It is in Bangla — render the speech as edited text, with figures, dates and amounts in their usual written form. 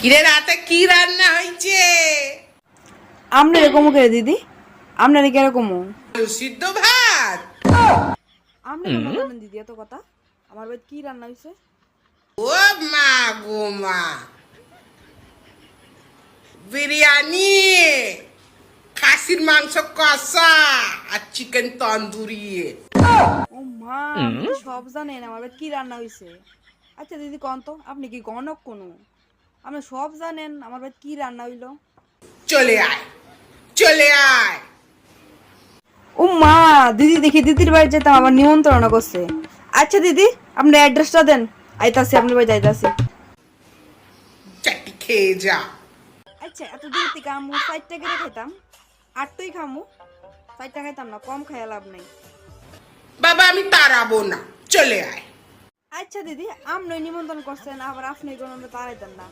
কিরে রাতে কি রান্না হয়েছে? আমরা এরকম করে দিদি, আপনার কিরকম? আলু সিদ্ধ ভাত। আপনি কেন জানেন দিদি এত কথা? আমার বাড়িতে কি রান্না হয়েছে? ও মা গো মা, বিরিয়ানি, খাসির মাংস কষা আর চিকেন তন্দুরি। ও মা, আপনি তো সব জানেন আমার বাড়িতে কি রান্না হয়েছে। আচ্ছা দিদি কন তো, আপনি কি গণক কোনো? আপনি সব জানেন আমার বাড়িতে কি রান্না হইলো। চলে আয়, চলে আয়। ও মা, দিদি দেখি দিদির বাড়ি যেতাম আবার নিমন্ত্রণ করছে। আচ্ছা দিদি, আপনার অ্যাড্রেসটা দেন, আইতাছি আপনার বাড়ি যাইতাছি। চাটি খেয়ে যা। আচ্ছা এত দূর থেকে আমু 4টা করে খাইতাম, 8টাই খামু, 4টা খাইতাম না, কম খাইয়া লাভ নাই। বাবা আমি তাড়াবো না, চলে আয়। আচ্ছা দিদি, আপনি নিমন্ত্রণ করছেন আবার আপনি কোনো তাড়াইতেন না।